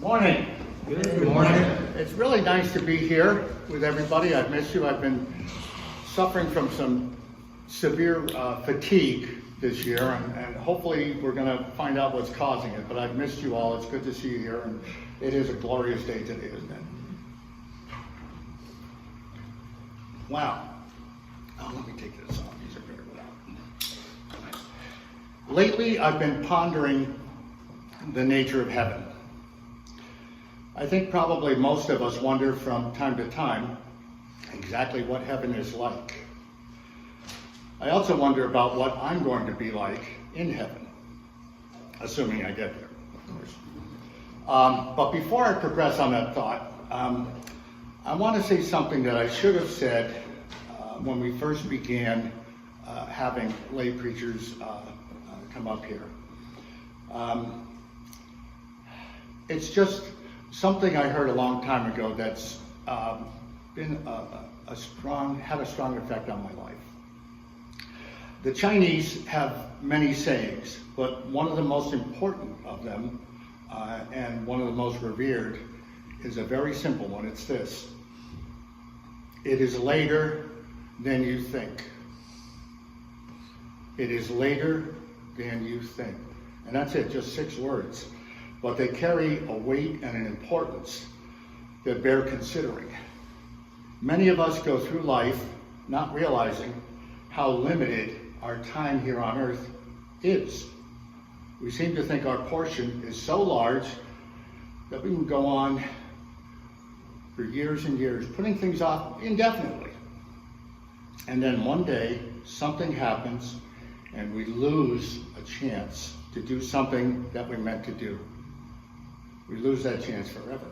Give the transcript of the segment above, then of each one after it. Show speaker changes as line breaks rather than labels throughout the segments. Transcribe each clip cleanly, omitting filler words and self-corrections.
Morning.
Good morning.
It's really nice to be here with everybody. I've missed you. I've been suffering from some severe fatigue this year, and hopefully we're going to find out what's causing it. But I've missed you all. It's good to see you here, and it is a glorious day today, isn't it? Wow. Oh, let me take this off. These are very loud. Lately, I've been pondering the nature of heaven. I think probably most of us wonder from time to time exactly what heaven is like. I also wonder about what I'm going to be like in heaven, assuming I get there, of course. But before I progress on that thought, I want to say something that I should have said when we first began having lay preachers come up here. It's just something I heard a long time ago that's been had a strong effect on my life. The Chinese have many sayings, but one of the most important of them, and one of the most revered, is a very simple one. It's this: it is later than you think. It is later than you think. And that's it, just 6 words. But they carry a weight and an importance that bear considering. Many of us go through life not realizing how limited our time here on earth is. We seem to think our portion is so large that we can go on for years and years, putting things off indefinitely. And then one day, something happens and we lose a chance to do something that we meant to do. We lose that chance forever.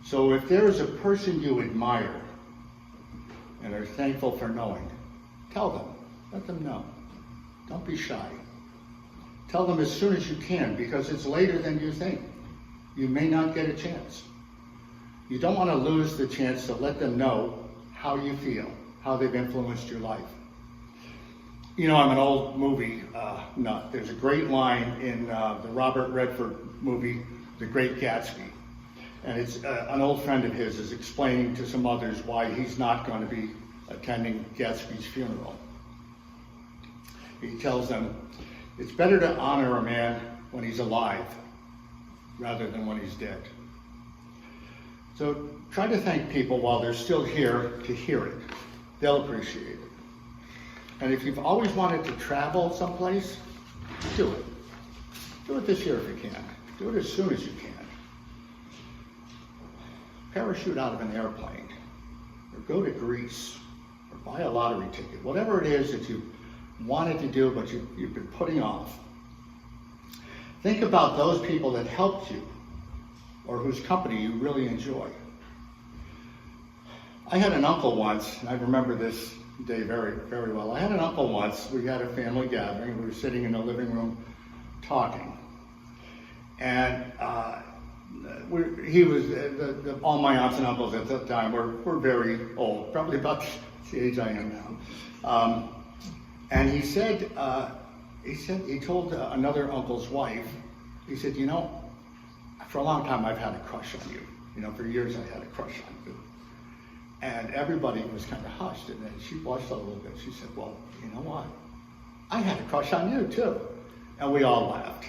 So if there is a person you admire and are thankful for knowing, tell them, let them know. Don't be shy. Tell them as soon as you can, because it's later than you think. You may not get a chance. You don't want to lose the chance to let them know how you feel, how they've influenced your life. You know, I'm an old movie nut. There's a great line in the Robert Redford movie, The Great Gatsby. And it's an old friend of his is explaining to some others why he's not going to be attending Gatsby's funeral. He tells them, it's better to honor a man when he's alive rather than when he's dead. So try to thank people while they're still here to hear it. They'll appreciate it. And if you've always wanted to travel someplace, do it. Do it this year if you can. Do it as soon as you can. Parachute out of an airplane, or go to Greece, or buy a lottery ticket. Whatever it is that you wanted to do but you've been putting off. Think about those people that helped you, or whose company you really enjoy. I had an uncle once, and I remember this day very, very well. I had an uncle once. We had a family gathering. We were sitting in the living room talking. And he was, all my aunts and uncles at that time were very old, probably about the age I am now. And he told another uncle's wife, he said, you know, for a long time I've had a crush on you. You know, for years I had a crush on you. And everybody was kind of hushed, and then she blushed a little bit. She said, well, you know what? I had a crush on you too. And we all laughed.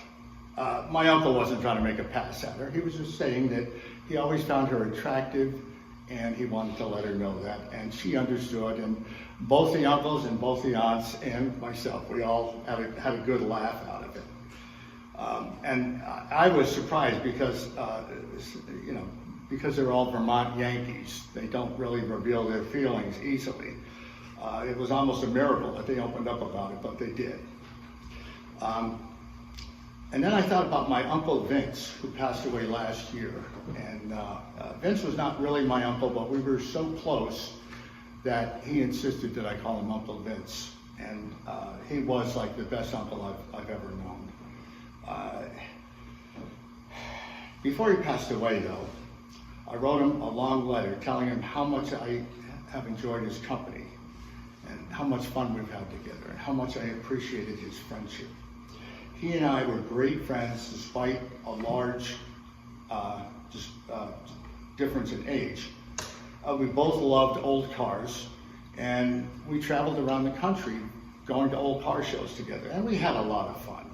My uncle wasn't trying to make a pass at her. He was just saying that he always found her attractive, and he wanted to let her know that. And she understood, and both the uncles and both the aunts and myself, we all had a good laugh out of it. And I was surprised because, you know, because they're all Vermont Yankees, they don't really reveal their feelings easily. It was almost a miracle that they opened up about it, but they did. And then I thought about my Uncle Vince, who passed away last year. And Vince was not really my uncle, but we were so close that he insisted that I call him Uncle Vince. And he was like the best uncle I've ever known. Before he passed away, though, I wrote him a long letter telling him how much I have enjoyed his company and how much fun we've had together and how much I appreciated his friendship. He and I were great friends despite a large just difference in age. We both loved old cars, and we traveled around the country going to old car shows together, and we had a lot of fun.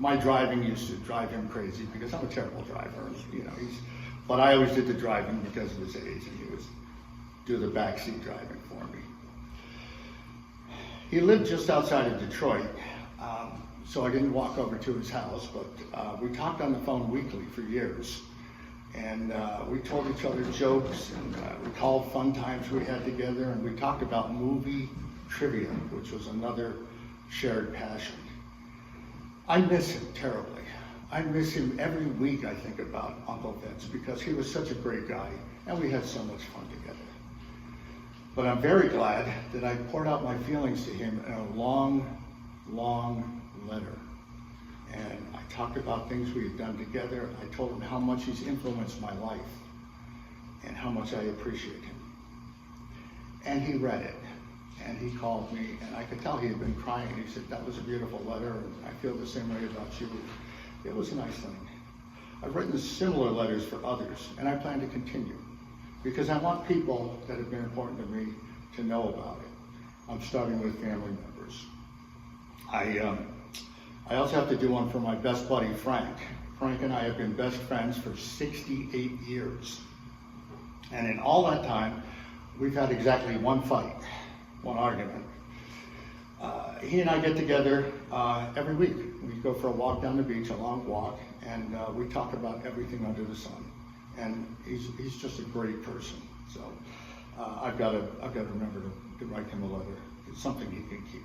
My driving used to drive him crazy because I'm a terrible driver, but I always did the driving because of his age, and he would do the backseat driving for me. He lived just outside of Detroit, so I didn't walk over to his house, but we talked on the phone weekly for years. And we told each other jokes and recalled fun times we had together, and we talked about movie trivia, which was another shared passion. I miss him terribly. I miss him every week. I think about Uncle Vince because he was such a great guy, and we had so much fun together. But I'm very glad that I poured out my feelings to him in a long, long letter. And I talked about things we had done together. I told him how much he's influenced my life and how much I appreciate him. And he read it, and he called me, and I could tell he had been crying. He said, "That was a beautiful letter, and I feel the same way about you." It was a nice thing. I've written similar letters for others, and I plan to continue because I want people that have been important to me to know about it. I'm starting with family members. I also have to do one for my best buddy, Frank. Frank and I have been best friends for 68 years. And in all that time, we've had exactly one fight, one argument. He and I get together every week. We go for a walk down the beach, a long walk, and we talk about everything under the sun. And he's just a great person. So I've got to remember to write him a letter. It's something he can keep.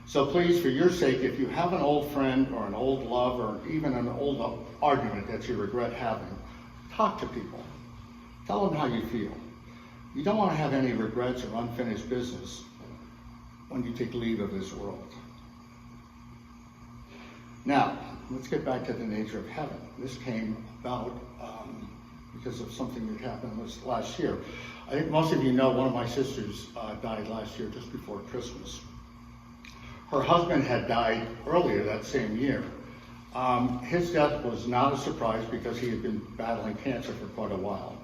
So please, for your sake, if you have an old friend or an old love or even an old argument that you regret having, talk to people. Tell them how you feel. You don't want to have any regrets or unfinished business when you take leave of this world. Now, let's get back to the nature of heaven. This came about because of something that happened this last year. I think most of you know one of my sisters died last year just before Christmas. Her husband had died earlier that same year. His death was not a surprise because he had been battling cancer for quite a while.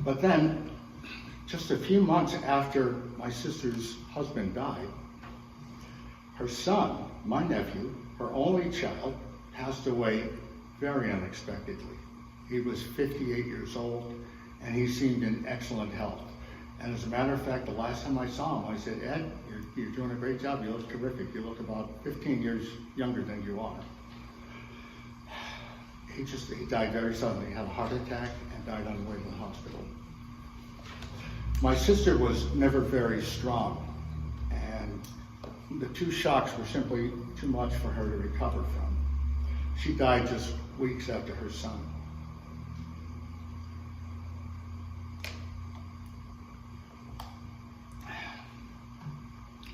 But then, just a few months after my sister's husband died, her son, my nephew, her only child, passed away very unexpectedly. He was 58 years old, and he seemed in excellent health. And as a matter of fact, the last time I saw him, I said, "Ed, you're doing a great job. You look terrific. You look about 15 years younger than you are." He died very suddenly. He had a heart attack and died on the way to the hospital. My sister was never very strong, and the two shocks were simply too much for her to recover from. She died just weeks after her son.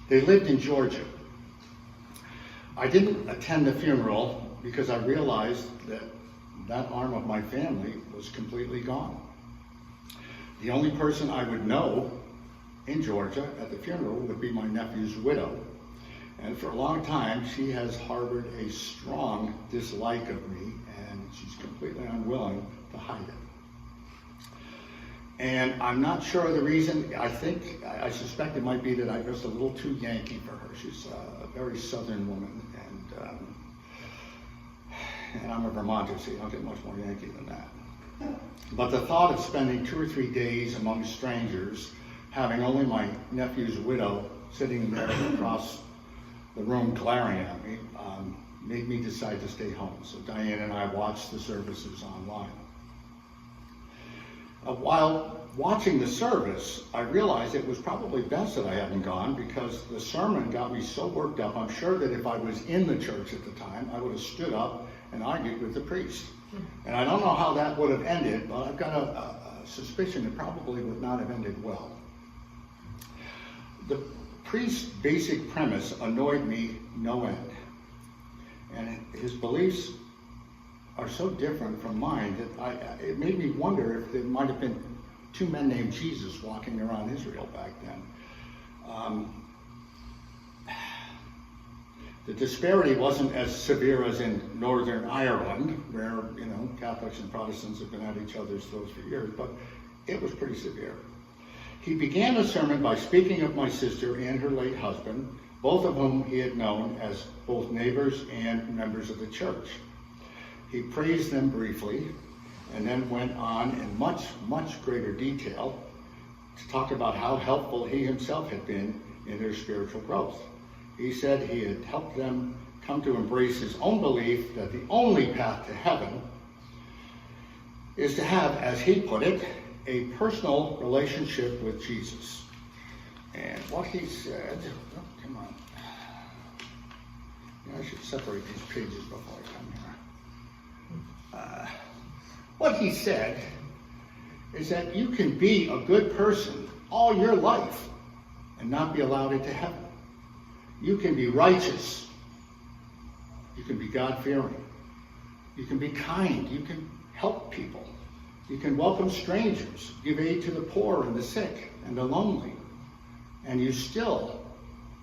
They lived in Georgia. I didn't attend the funeral because I realized that arm of my family was completely gone. The only person I would know in Georgia at the funeral would be my nephew's widow. And for a long time, she has harbored a strong dislike of me, and she's completely unwilling to hide it. And I'm not sure of the reason. I suspect it might be that I'm just a little too Yankee for her. She's a very Southern woman, and I'm a Vermonter, so you don't get much more Yankee than that. But the thought of spending 2 or 3 days among strangers, having only my nephew's widow sitting there across the room glaring at me, made me decide to stay home. So Diane and I watched the services online. While watching the service, I realized it was probably best that I hadn't gone because the sermon got me so worked up. I'm sure that if I was in the church at the time, I would have stood up and argued with the priest. And I don't know how that would have ended, but I've got a suspicion it probably would not have ended well. The priest's basic premise annoyed me no end. And his beliefs are so different from mine that it made me wonder if there might have been 2 men named Jesus walking around Israel back then. The disparity wasn't as severe as in Northern Ireland, where, Catholics and Protestants have been at each other's throats for years, but it was pretty severe. He began the sermon by speaking of my sister and her late husband, both of whom he had known as both neighbors and members of the church. He praised them briefly and then went on in much, much greater detail to talk about how helpful he himself had been in their spiritual growth. He said he had helped them come to embrace his own belief that the only path to heaven is to have, as he put it, a personal relationship with Jesus. And what he said, come on. I should separate these pages before I come here. What he said is that you can be a good person all your life and not be allowed into heaven. You can be righteous. You can be God-fearing. You can be kind. You can help people. You can welcome strangers, give aid to the poor and the sick and the lonely. And you still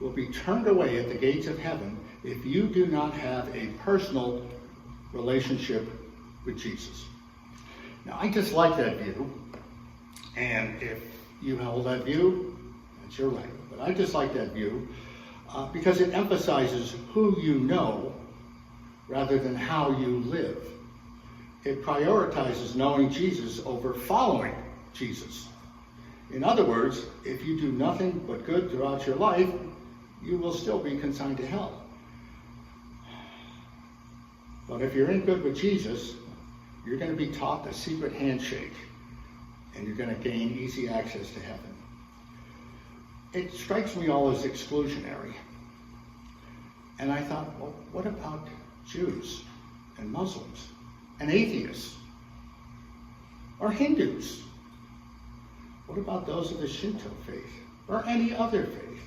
will be turned away at the gates of heaven if you do not have a personal relationship with Jesus. Now, I dislike that view. And if you hold that view, that's your right. But I dislike that view because it emphasizes who you know rather than how you live. It prioritizes knowing Jesus over following Jesus. In other words, if you do nothing but good throughout your life, you will still be consigned to hell. But if you're in good with Jesus, you're going to be taught the secret handshake, and you're going to gain easy access to heaven. It strikes me all as exclusionary. And I thought, well, what about Jews and Muslims and atheists or Hindus? What about those of the Shinto faith or any other faith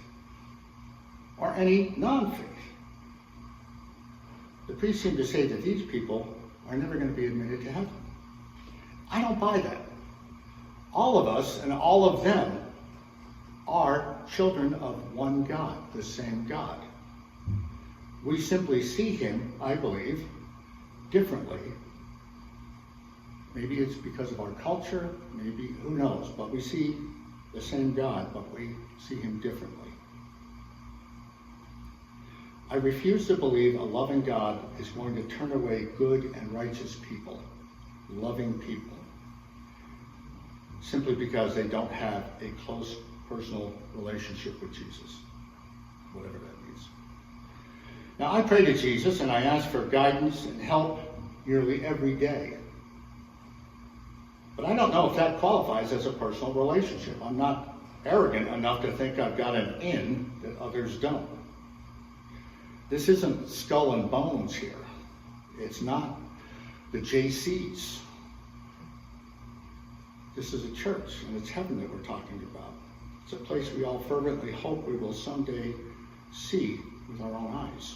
or any non-faith? The priests seem to say that these people are never going to be admitted to heaven. I don't buy that. All of us and all of them are children of one God, the same God. We simply see him, I believe, differently. Maybe it's because of our culture, maybe, who knows, but we see the same God, but we see him differently. I refuse to believe a loving God is going to turn away good and righteous people, loving people, simply because they don't have a close personal relationship with Jesus, whatever that means. Now, I pray to Jesus and I ask for guidance and help nearly every day. But I don't know if that qualifies as a personal relationship. I'm not arrogant enough to think I've got an in that others don't. This isn't skull and bones here. It's not the JCs. This is a church, and it's heaven that we're talking about. It's a place we all fervently hope we will someday see with our own eyes.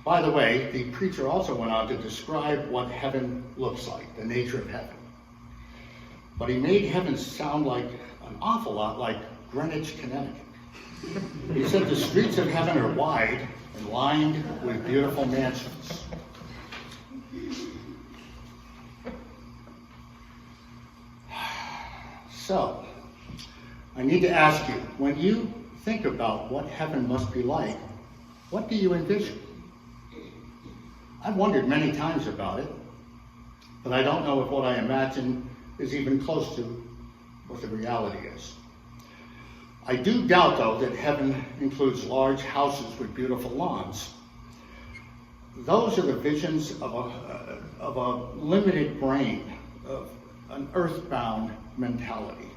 By the way, the preacher also went on to describe what heaven looks like, the nature of heaven. But he made heaven sound like an awful lot like Greenwich, Connecticut. He said the streets of heaven are wide and lined with beautiful mansions. So, I need to ask you, when you think about what heaven must be like, what do you envision? I've wondered many times about it, but I don't know if what I imagine is even close to what the reality is. I do doubt, though, that heaven includes large houses with beautiful lawns. Those are the visions of a limited brain, of an earthbound mentality.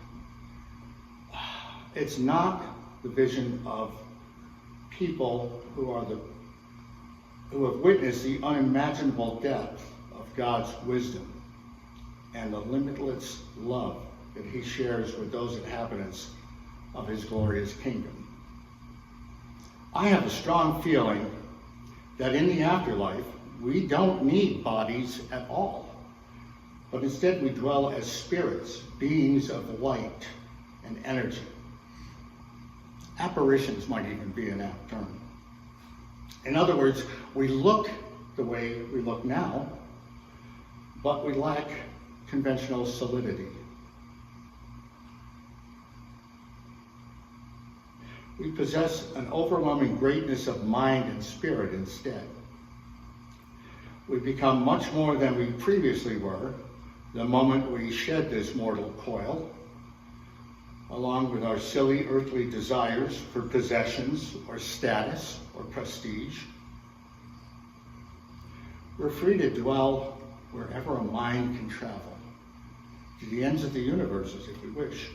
It's not the vision of people who have witnessed the unimaginable depth of God's wisdom and the limitless love that he shares with those inhabitants of his glorious kingdom. I have a strong feeling that in the afterlife, we don't need bodies at all, but instead we dwell as spirits, beings of light and energy. Apparitions might even be an apt term. In other words, we look the way we look now, but we lack conventional solidity. We possess an overwhelming greatness of mind and spirit instead. We become much more than we previously were the moment we shed this mortal coil, along with our silly earthly desires for possessions or status or prestige. We're free to dwell wherever a mind can travel, to the ends of the universes if we wish.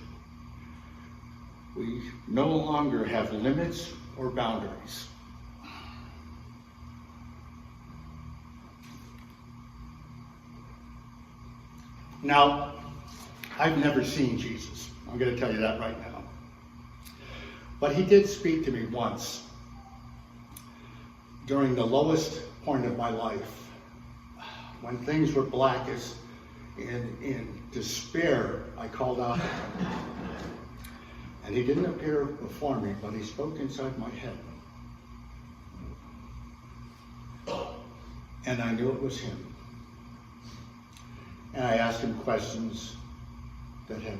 We no longer have limits or boundaries. Now, I've never seen Jesus. I'm going to tell you that right now. But he did speak to me once during the lowest point of my life, when things were blackest. In despair, I called out to him. And he didn't appear before me, but he spoke inside my head. And I knew it was him. And I asked him questions that had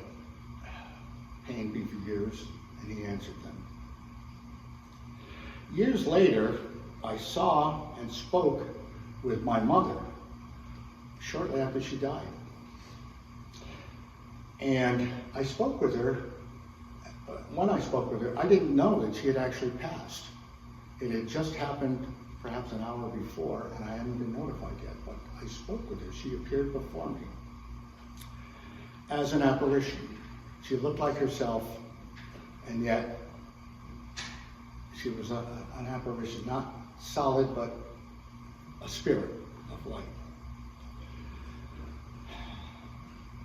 pained me for years, and he answered them. Years later, I saw and spoke with my mother shortly after she died. And I spoke with her. When I spoke with her, I didn't know that she had actually passed. It had just happened perhaps an hour before, and I hadn't been notified yet, but I spoke with her. She appeared before me as an apparition. She looked like herself, and yet she was an apparition, not solid, but a spirit of light.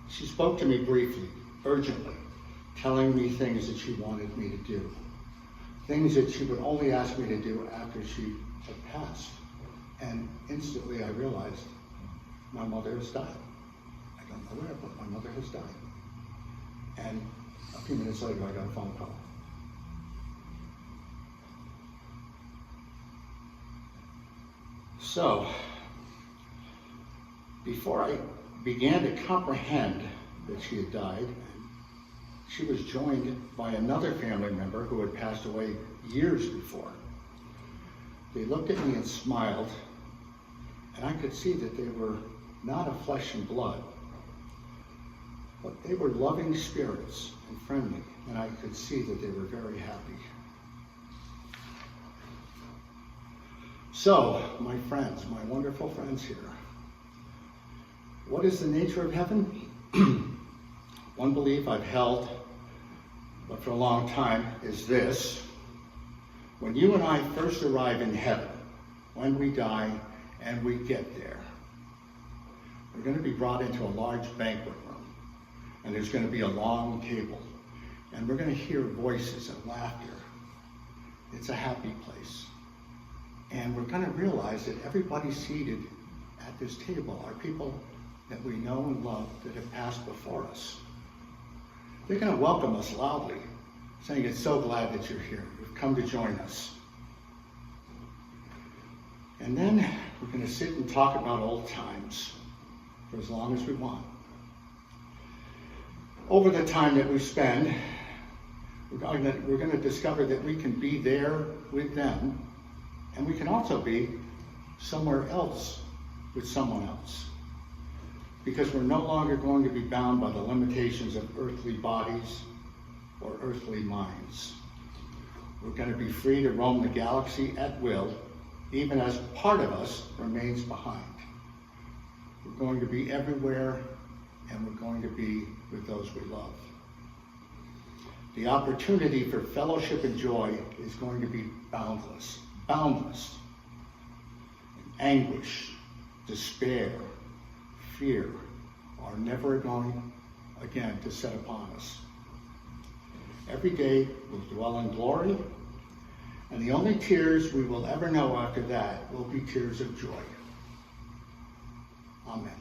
She spoke to me briefly, urgently, telling me things that she wanted me to do, things that she would only ask me to do after she had passed. And instantly I realized my mother has died. I don't know where, but my mother has died. And a few minutes later, I got a phone call. So, before I began to comprehend that she had died, she was joined by another family member who had passed away years before. They looked at me and smiled, and I could see that they were not of flesh and blood, but they were loving spirits and friendly, and I could see that they were very happy. So, my friends, my wonderful friends here, what is the nature of heaven? One belief I've held, but for a long time, is this. When you and I first arrive in heaven, when we die and we get there, we're going to be brought into a large banquet room, and there's going to be a long table, and we're going to hear voices and laughter. It's a happy place. And we're going to realize that everybody seated at this table are people that we know and love that have passed before us. They're going to welcome us loudly, saying, "It's so glad that you're here. You've come to join us." And then we're going to sit and talk about old times for as long as we want. Over the time that we spend, we're going to discover that we can be there with them, and we can also be somewhere else with someone else. Because we're no longer going to be bound by the limitations of earthly bodies or earthly minds. We're going to be free to roam the galaxy at will, even as part of us remains behind. We're going to be everywhere, and we're going to be with those we love. The opportunity for fellowship and joy is going to be boundless. Boundless. Anguish, despair, fear are never going again to set upon us. Every day will dwell in glory, and the only tears we will ever know after that will be tears of joy. Amen.